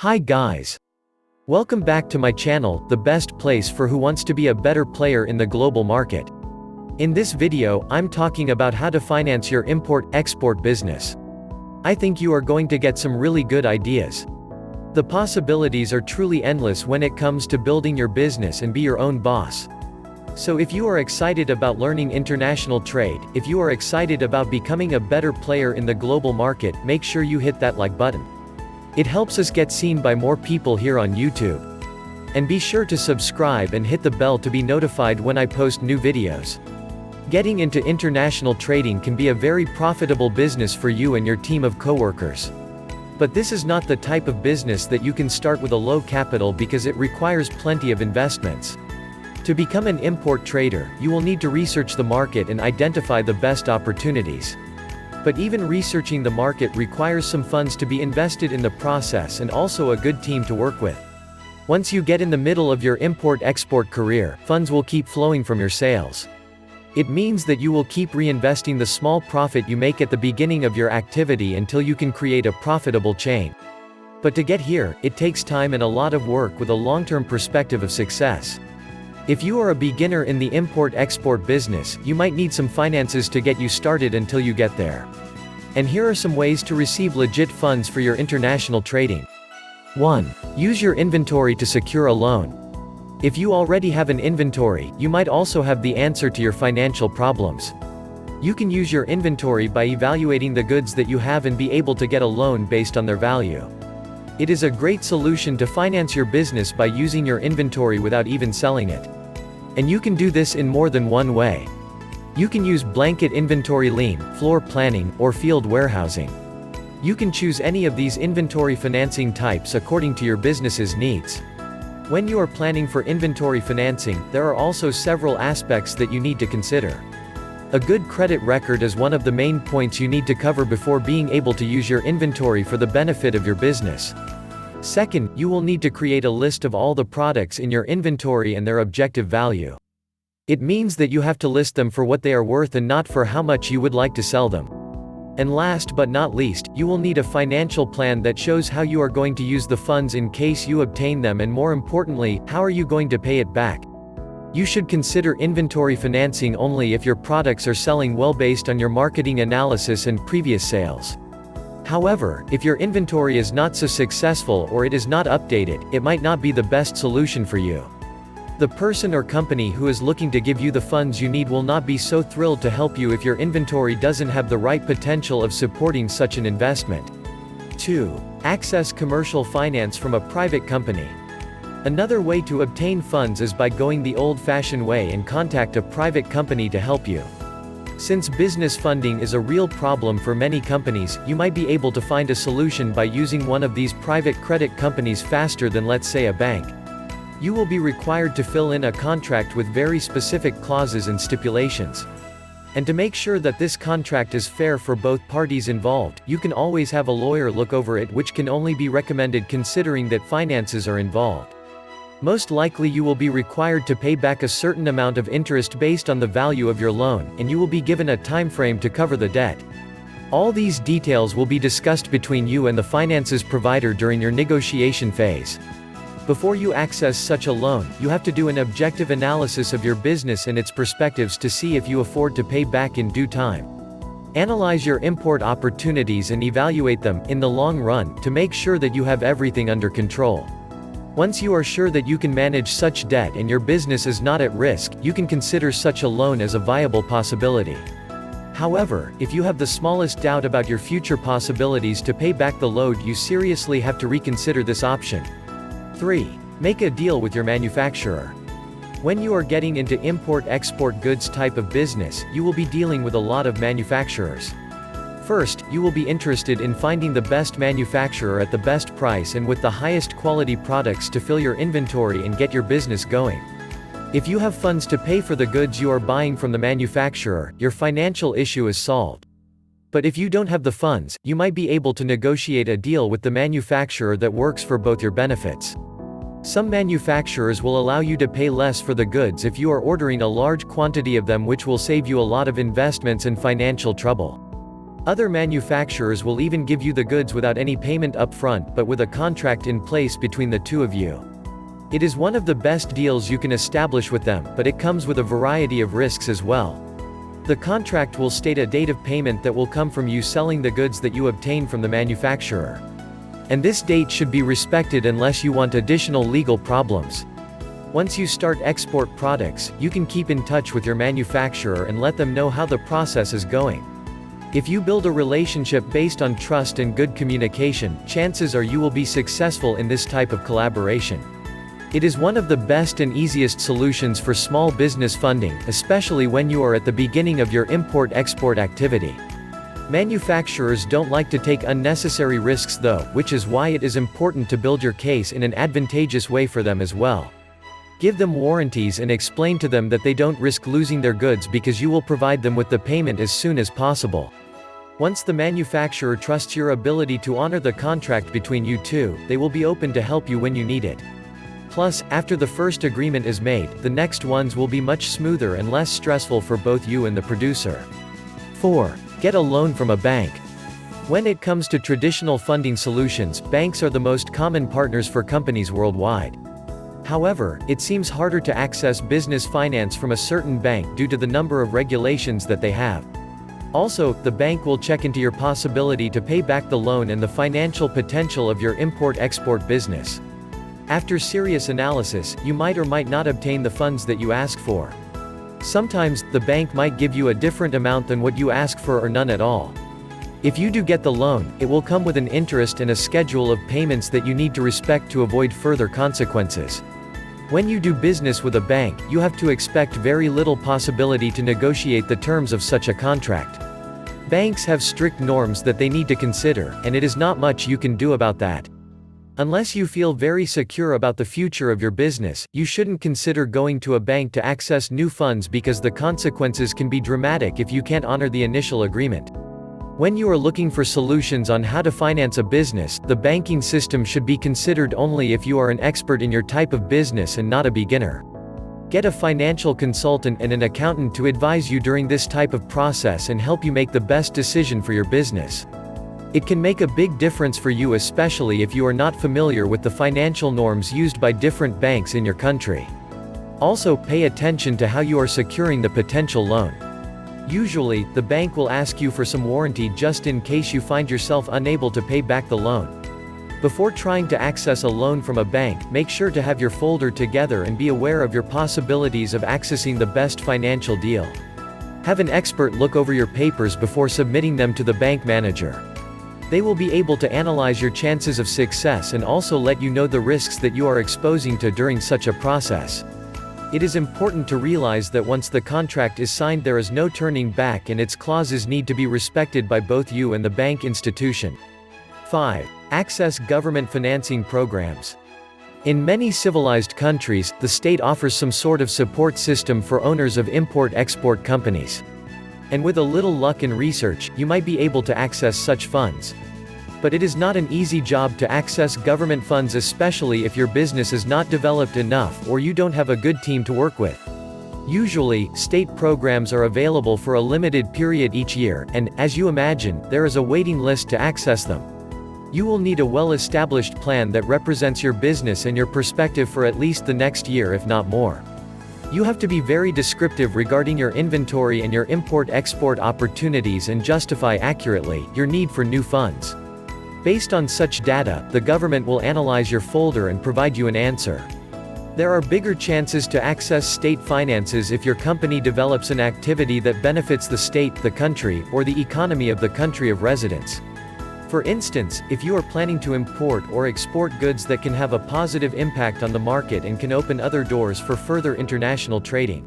Hi guys. Welcome back to my channel, the best place for who wants to be a better player in the global market. In this video, I'm talking about how to finance your import-export business. I think you are going to get some really good ideas. The possibilities are truly endless when it comes to building your business and be your own boss. So if you are excited about learning international trade, if you are excited about becoming a better player in the global market, make sure you hit that like button. It helps us get seen by more people here on YouTube. And be sure to subscribe and hit the bell to be notified when I post new videos. Getting into international trading can be a very profitable business for you and your team of coworkers. But this is not the type of business that you can start with a low capital because it requires plenty of investments. To become an import trader, you will need to research the market and identify the best opportunities. But even researching the market requires some funds to be invested in the process and also a good team to work with. Once you get in the middle of your import-export career, funds will keep flowing from your sales. It means that you will keep reinvesting the small profit you make at the beginning of your activity until you can create a profitable chain. But to get here, it takes time and a lot of work with a long-term perspective of success. If you are a beginner in the import-export business, you might need some finances to get you started until you get there. And here are some ways to receive legit funds for your international trading. 1. Use your inventory to secure a loan. If you already have an inventory, you might also have the answer to your financial problems. You can use your inventory by evaluating the goods that you have and be able to get a loan based on their value. It is a great solution to finance your business by using your inventory without even selling it. And you can do this in more than one way. You can use blanket inventory lien, floor planning, or field warehousing. You can choose any of these inventory financing types according to your business's needs. When you are planning for inventory financing, there are also several aspects that you need to consider. A good credit record is one of the main points you need to cover before being able to use your inventory for the benefit of your business. Second, you will need to create a list of all the products in your inventory and their objective value. It means that you have to list them for what they are worth and not for how much you would like to sell them. And last but not least, you will need a financial plan that shows how you are going to use the funds in case you obtain them, and more importantly, how are you going to pay it back. You should consider inventory financing only if your products are selling well based on your marketing analysis and previous sales. However, if your inventory is not so successful or it is not updated, it might not be the best solution for you. The person or company who is looking to give you the funds you need will not be so thrilled to help you if your inventory doesn't have the right potential of supporting such an investment. 2. Access commercial finance from a private company. Another way to obtain funds is by going the old-fashioned way and contact a private company to help you. Since business funding is a real problem for many companies, you might be able to find a solution by using one of these private credit companies faster than, let's say, a bank. You will be required to fill in a contract with very specific clauses and stipulations. And to make sure that this contract is fair for both parties involved, you can always have a lawyer look over it, which can only be recommended considering that finances are involved. Most likely you will be required to pay back a certain amount of interest based on the value of your loan, and you will be given a time frame to cover the debt. All these details will be discussed between you and the finances provider during your negotiation phase. Before you access such a loan, you have to do an objective analysis of your business and its perspectives to see if you afford to pay back in due time. Analyze your import opportunities and evaluate them, in the long run, to make sure that you have everything under control. Once you are sure that you can manage such debt and your business is not at risk, you can consider such a loan as a viable possibility. However, if you have the smallest doubt about your future possibilities to pay back the loan, you seriously have to reconsider this option. 3. Make a deal with your manufacturer. When you are getting into import-export goods type of business, you will be dealing with a lot of manufacturers. First, you will be interested in finding the best manufacturer at the best price and with the highest quality products to fill your inventory and get your business going. If you have funds to pay for the goods you are buying from the manufacturer, your financial issue is solved. But if you don't have the funds, you might be able to negotiate a deal with the manufacturer that works for both your benefits. Some manufacturers will allow you to pay less for the goods if you are ordering a large quantity of them, which will save you a lot of investments and financial trouble. Other manufacturers will even give you the goods without any payment upfront but with a contract in place between the two of you. It is one of the best deals you can establish with them, but it comes with a variety of risks as well. The contract will state a date of payment that will come from you selling the goods that you obtain from the manufacturer. And this date should be respected unless you want additional legal problems. Once you start export products, you can keep in touch with your manufacturer and let them know how the process is going. If you build a relationship based on trust and good communication, chances are you will be successful in this type of collaboration. It is one of the best and easiest solutions for small business funding, especially when you are at the beginning of your import-export activity. Manufacturers don't like to take unnecessary risks though, which is why it is important to build your case in an advantageous way for them as well. Give them warranties and explain to them that they don't risk losing their goods because you will provide them with the payment as soon as possible. Once the manufacturer trusts your ability to honor the contract between you two, they will be open to help you when you need it. Plus, after the first agreement is made, the next ones will be much smoother and less stressful for both you and the producer. 4. Get a loan from a bank. When it comes to traditional funding solutions, banks are the most common partners for companies worldwide. However, it seems harder to access business finance from a certain bank due to the number of regulations that they have. Also, the bank will check into your possibility to pay back the loan and the financial potential of your import-export business. After serious analysis, you might or might not obtain the funds that you ask for. Sometimes, the bank might give you a different amount than what you ask for or none at all. If you do get the loan, it will come with an interest and a schedule of payments that you need to respect to avoid further consequences. When you do business with a bank, you have to expect very little possibility to negotiate the terms of such a contract. Banks have strict norms that they need to consider, and it is not much you can do about that. Unless you feel very secure about the future of your business, you shouldn't consider going to a bank to access new funds because the consequences can be dramatic if you can't honor the initial agreement. When you are looking for solutions on how to finance a business, the banking system should be considered only if you are an expert in your type of business and not a beginner. Get a financial consultant and an accountant to advise you during this type of process and help you make the best decision for your business. It can make a big difference for you, especially if you are not familiar with the financial norms used by different banks in your country. Also, pay attention to how you are securing the potential loan. Usually, the bank will ask you for some warranty just in case you find yourself unable to pay back the loan. Before trying to access a loan from a bank, make sure to have your folder together and be aware of your possibilities of accessing the best financial deal. Have an expert look over your papers before submitting them to the bank manager. They will be able to analyze your chances of success and also let you know the risks that you are exposing to during such a process. It is important to realize that once the contract is signed, there is no turning back and its clauses need to be respected by both you and the bank institution. 5. Access government financing programs. In many civilized countries, the state offers some sort of support system for owners of import-export companies. And with a little luck and research, you might be able to access such funds. But it is not an easy job to access government funds, especially if your business is not developed enough or you don't have a good team to work with. Usually, state programs are available for a limited period each year, and, as you imagine, there is a waiting list to access them. You will need a well-established plan that represents your business and your perspective for at least the next year, if not more. You have to be very descriptive regarding your inventory and your import-export opportunities and justify accurately your need for new funds. Based on such data, the government will analyze your folder and provide you an answer. There are bigger chances to access state finances if your company develops an activity that benefits the state, the country, or the economy of the country of residence. For instance, if you are planning to import or export goods that can have a positive impact on the market and can open other doors for further international trading.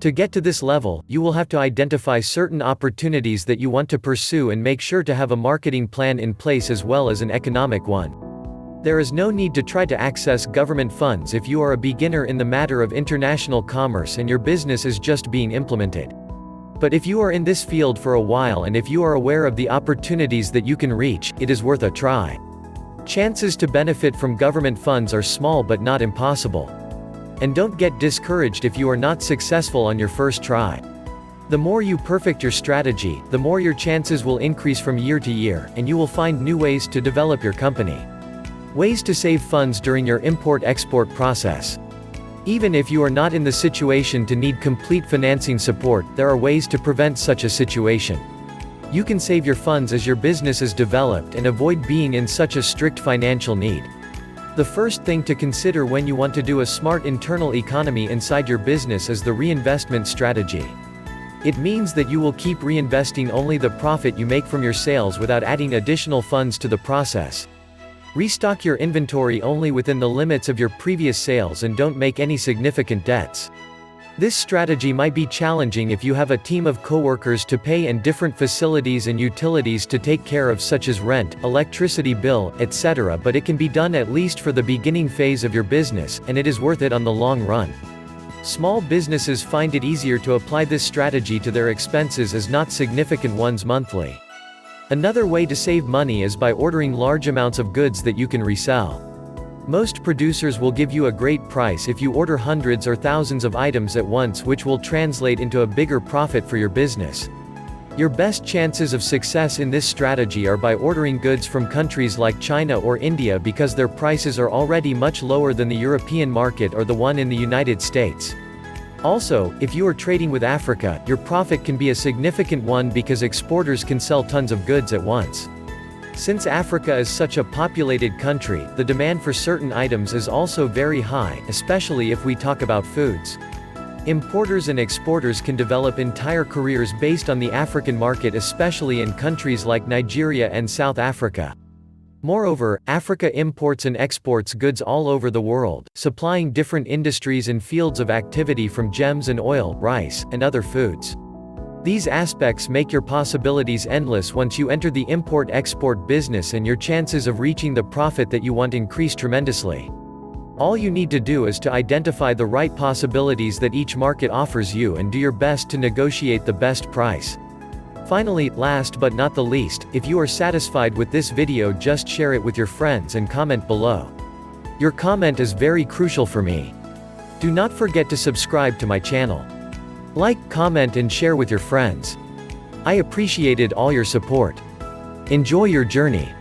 To get to this level, you will have to identify certain opportunities that you want to pursue and make sure to have a marketing plan in place as well as an economic one. There is no need to try to access government funds if you are a beginner in the matter of international commerce and your business is just being implemented. But if you are in this field for a while and if you are aware of the opportunities that you can reach, it is worth a try. Chances to benefit from government funds are small but not impossible. And don't get discouraged if you are not successful on your first try. The more you perfect your strategy, the more your chances will increase from year to year, and you will find new ways to develop your company. Ways to save funds during your import-export process. Even if you are not in the situation to need complete financing support, there are ways to prevent such a situation. You can save your funds as your business is developed and avoid being in such a strict financial need. The first thing to consider when you want to do a smart internal economy inside your business is the reinvestment strategy. It means that you will keep reinvesting only the profit you make from your sales without adding additional funds to the process. Restock your inventory only within the limits of your previous sales and don't make any significant debts. This strategy might be challenging if you have a team of coworkers to pay and different facilities and utilities to take care of, such as rent, electricity bill, etc., but it can be done at least for the beginning phase of your business, and it is worth it on the long run. Small businesses find it easier to apply this strategy to their expenses as not significant ones monthly. Another way to save money is by ordering large amounts of goods that you can resell. Most producers will give you a great price if you order hundreds or thousands of items at once, which will translate into a bigger profit for your business. Your best chances of success in this strategy are by ordering goods from countries like China or India because their prices are already much lower than the European market or the one in the United States. Also, if you are trading with Africa, your profit can be a significant one because exporters can sell tons of goods at once. Since Africa is such a populated country, the demand for certain items is also very high, especially if we talk about foods. Importers and exporters can develop entire careers based on the African market, especially in countries like Nigeria and South Africa. Moreover, Africa imports and exports goods all over the world, supplying different industries and fields of activity from gems and oil, rice, and other foods. These aspects make your possibilities endless once you enter the import-export business, and your chances of reaching the profit that you want increase tremendously. All you need to do is to identify the right possibilities that each market offers you and do your best to negotiate the best price. Finally, last but not the least, if you are satisfied with this video, just share it with your friends and comment below. Your comment is very crucial for me. Do not forget to subscribe to my channel. Like, comment and share with your friends. I appreciated all your support. Enjoy your journey.